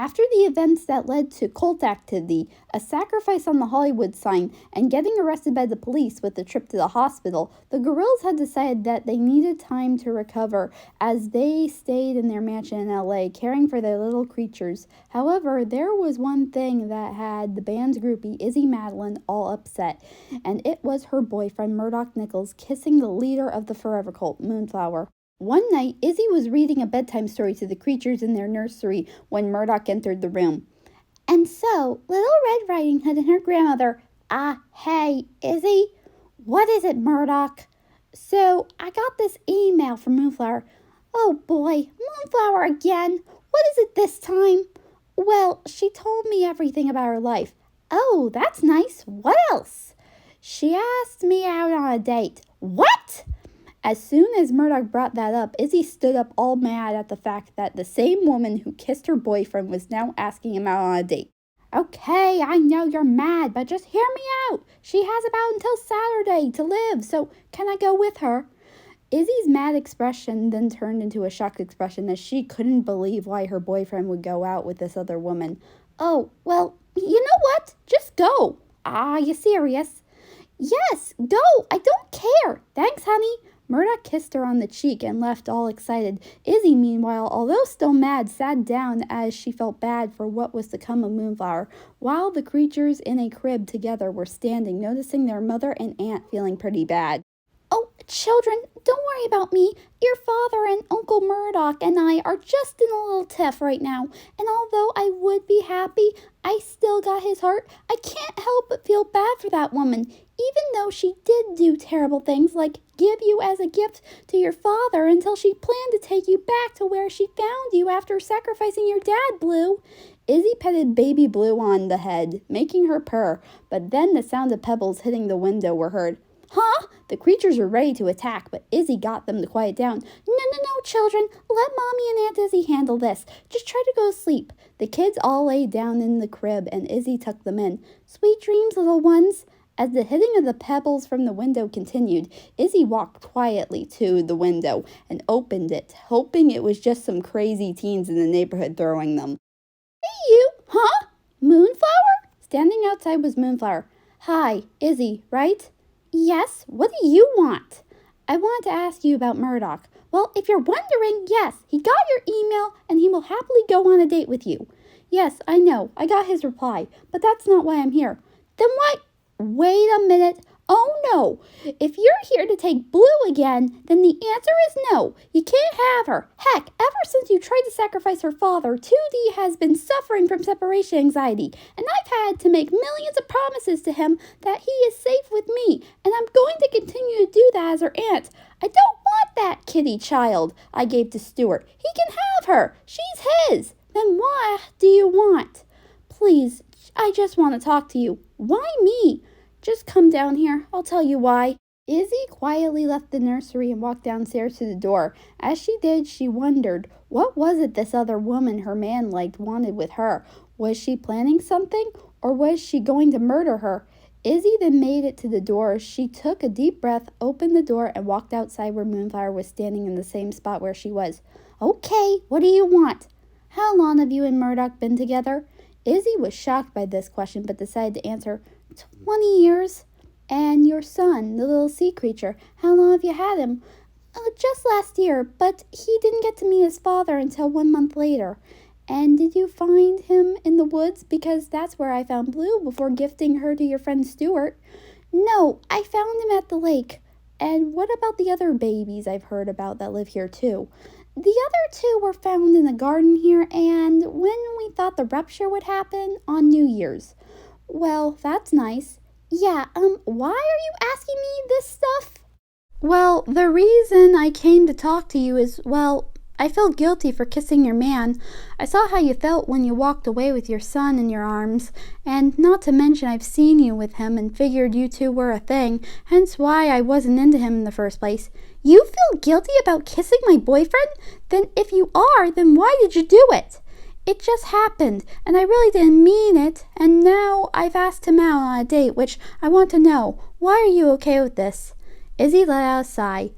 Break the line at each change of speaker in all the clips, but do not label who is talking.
After the events that led to cult activity, a sacrifice on the Hollywood sign, and getting arrested by the police with a trip to the hospital, the Gorillaz had decided that they needed time to recover as they stayed in their mansion in LA, caring for their little creatures. However, there was one thing that had the band's groupie, Izzy Madeline, all upset, and it was her boyfriend, Murdoc Nichols, kissing the leader of the Forever cult, Moonflower. One night, Izzy was reading a bedtime story to the creatures in their nursery when Murdoc entered the room. And so, Little Red Riding Hood and her grandmother, hey, Izzy, what is it, Murdoc? So, I got this email from Moonflower. Oh boy, Moonflower again. What is it this time? Well, she told me everything about her life. Oh, that's nice. What else? She asked me out on a date. What? As soon as Murdoc brought that up, Izzy stood up all mad at the fact that the same woman who kissed her boyfriend was now asking him out on a date. Okay, I know you're mad, but just hear me out. She has about until Saturday to live, so can I go with her? Izzy's mad expression then turned into a shocked expression as she couldn't believe why her boyfriend would go out with this other woman. Oh, well, you know what? Just go. You serious? Yes, go. I don't care. Thanks, honey. Murdoc kissed her on the cheek and left all excited. Izzy, meanwhile, although still mad, sat down as she felt bad for what was to come of Moonflower, while the creatures in a crib together were standing, noticing their mother and aunt feeling pretty bad. Oh, children, don't worry about me. Your father and Uncle Murdoc and I are just in a little tiff right now, and although I would be happy, I still got his heart. I can't help but feel bad for that woman, even though she did do terrible things like give you as a gift to your father until she planned to take you back to where she found you after sacrificing your dad, Blue. Izzy petted baby Blue on the head, making her purr, but then the sound of pebbles hitting the window were heard. Huh? The creatures were ready to attack, but Izzy got them to quiet down. No, children. Let Mommy and Aunt Izzy handle this. Just try to go to sleep. The kids all lay down in the crib, and Izzy tucked them in. Sweet dreams, little ones. As the hitting of the pebbles from the window continued, Izzy walked quietly to the window and opened it, hoping it was just some crazy teens in the neighborhood throwing them. Hey, you. Huh? Moonflower? Standing outside was Moonflower. Hi, Izzy, right? Yes, what do you want? I wanted to ask you about Murdoc. Well, if you're wondering, yes, he got your email and he will happily go on a date with you. Yes, I know, I got his reply, but that's not why I'm here. Then why? Wait a minute. Oh no, if you're here to take Blue again, then the answer is no. You can't have her. Heck, ever since you tried to sacrifice her father, 2D has been suffering from separation anxiety, and I've had to make millions of promises to him that he is safe with me, and I'm going to continue to do that as her aunt. I don't want that kitty child I gave to Stuart. He can have her. She's his. Then what do you want? Please, I just want to talk to you. Why me? Just come down here. I'll tell you why. Izzy quietly left the nursery and walked downstairs to the door. As she did, she wondered, what was it this other woman her man liked wanted with her? Was she planning something, or was she going to murder her? Izzy then made it to the door. She took a deep breath, opened the door, and walked outside where Moonflower was standing in the same spot where she was. Okay, what do you want? How long have you and Murdoc been together? Izzy was shocked by this question, but decided to answer, 20 years. And your son, the little sea creature, how long have you had him? Just last year, but he didn't get to meet his father until 1 month later. And did you find him in the woods? Because that's where I found Blue before gifting her to your friend Stuart. No, I found him at the lake. And what about the other babies I've heard about that live here too? The other two were found in the garden here, and when we thought the rupture would happen, on New Year's. Well, that's nice. Yeah, why are you asking me this stuff? Well, the reason I came to talk to you is, well, I feel guilty for kissing your man. I saw how you felt when you walked away with your son in your arms, and not to mention I've seen you with him and figured you two were a thing, hence why I wasn't into him in the first place. You feel guilty about kissing my boyfriend? Then if you are, then why did you do it? It just happened, and I really didn't mean it, and now I've asked him out on a date, which I want to know. Why are you okay with this? Izzy let out a sigh.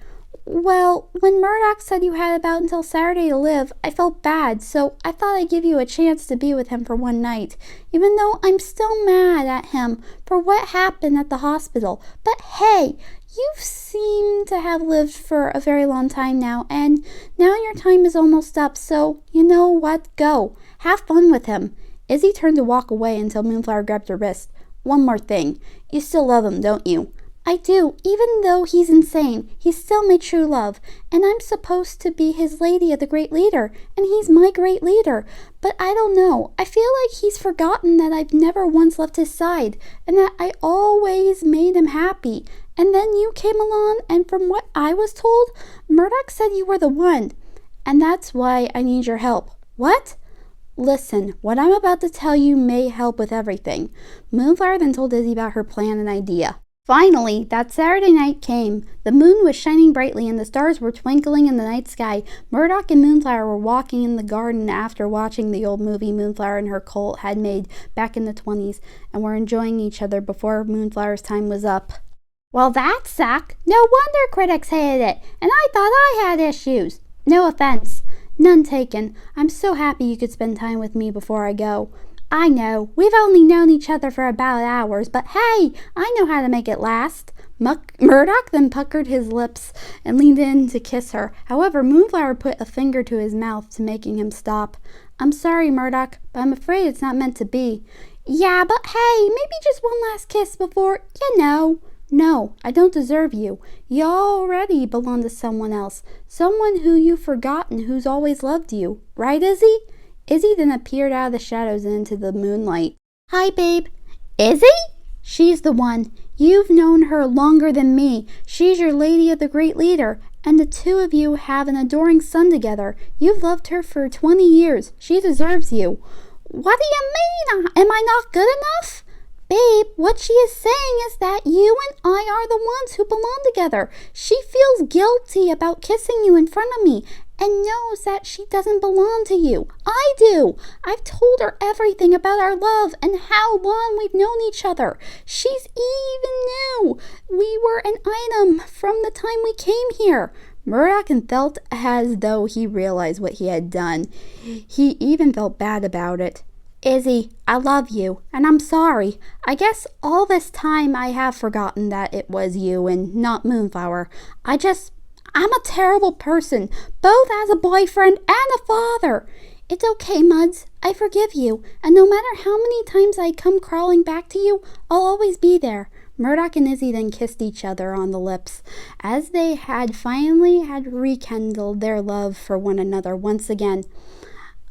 Well, when Murdoc said you had about until Saturday to live, I felt bad, so I thought I'd give you a chance to be with him for one night, even though I'm still mad at him for what happened at the hospital. But hey, you seem to have lived for a very long time now, and now your time is almost up, so you know what? Go. Have fun with him. Izzy turned to walk away until Moonflower grabbed her wrist. One more thing. You still love him, don't you? I do. Even though he's insane, he's still my true love, and I'm supposed to be his lady of the great leader, and he's my great leader. But I don't know. I feel like he's forgotten that I've never once left his side, and that I always made him happy. And then you came along, and from what I was told, Murdoc said you were the one. And that's why I need your help. What? Listen, what I'm about to tell you may help with everything. Moonflower then told Izzy about her plan and idea. Finally, that Saturday night came. The moon was shining brightly and the stars were twinkling in the night sky. Murdoc and Moonflower were walking in the garden after watching the old movie Moonflower and her cult had made back in the 20s and were enjoying each other before Moonflower's time was up. Well, that sucked. No wonder critics hated it, and I thought I had issues. No offense. None taken. I'm so happy you could spend time with me before I go. I know, we've only known each other for about hours, but hey, I know how to make it last. Murdoc then puckered his lips and leaned in to kiss her. However, Moonflower put a finger to his mouth to making him stop. I'm sorry, Murdoc, but I'm afraid it's not meant to be. Yeah, but hey, maybe just one last kiss before, you know. No, I don't deserve you. You already belong to someone else. Someone who you've forgotten who's always loved you. Right, Izzy? Izzy then appeared out of the shadows and into the moonlight. Hi, babe. Izzy? She's the one. You've known her longer than me. She's your lady of the great leader, and the two of you have an adoring son together. You've loved her for 20 years. She deserves you. What do you mean? Am I not good enough? Babe, what she is saying is that you and I are the ones who belong together. She feels guilty about kissing you in front of me and knows that she doesn't belong to you. I do. I've told her everything about our love and how long we've known each other. She's even knew we were an item from the time we came here. Murdoc felt as though he realized what he had done. He even felt bad about it. Izzy, I love you, and I'm sorry. I guess all this time I have forgotten that it was you and not Moonflower. I'm a terrible person, both as a boyfriend and a father. It's okay, Muds. I forgive you, and no matter how many times I come crawling back to you, I'll always be there. Murdoc and Izzy then kissed each other on the lips, as they had finally rekindled their love for one another once again.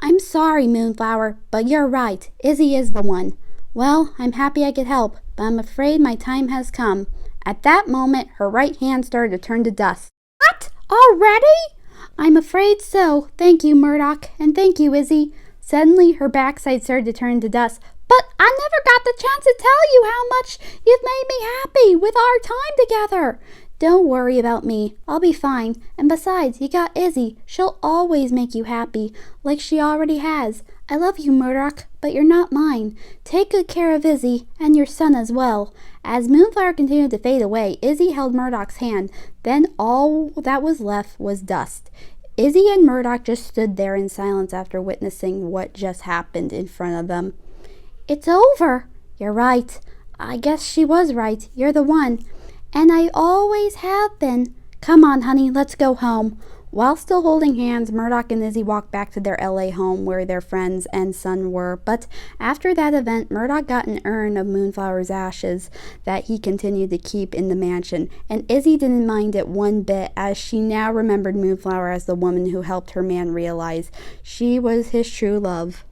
I'm sorry, Moonflower, but you're right. Izzy is the one. Well, I'm happy I could help, but I'm afraid my time has come. At that moment, her right hand started to turn to dust. What? Already? I'm afraid so. Thank you, Murdoc, and thank you, Izzy. Suddenly, her backside started to turn to dust. But I never got the chance to tell you how much you've made me happy with our time together. Don't worry about me. I'll be fine. And besides, you got Izzy. She'll always make you happy, like she already has. I love you, Murdoc, but you're not mine. Take good care of Izzy, and your son as well. As Moonflower continued to fade away, Izzy held Murdoc's hand. Then all that was left was dust. Izzy and Murdoc just stood there in silence after witnessing what just happened in front of them. It's over. You're right. I guess she was right. You're the one. And I always have been. Come on, honey, let's go home. While still holding hands, Murdoc and Izzy walked back to their LA home where their friends and son were. But after that event, Murdoc got an urn of Moonflower's ashes that he continued to keep in the mansion. And Izzy didn't mind it one bit, as she now remembered Moonflower as the woman who helped her man realize she was his true love.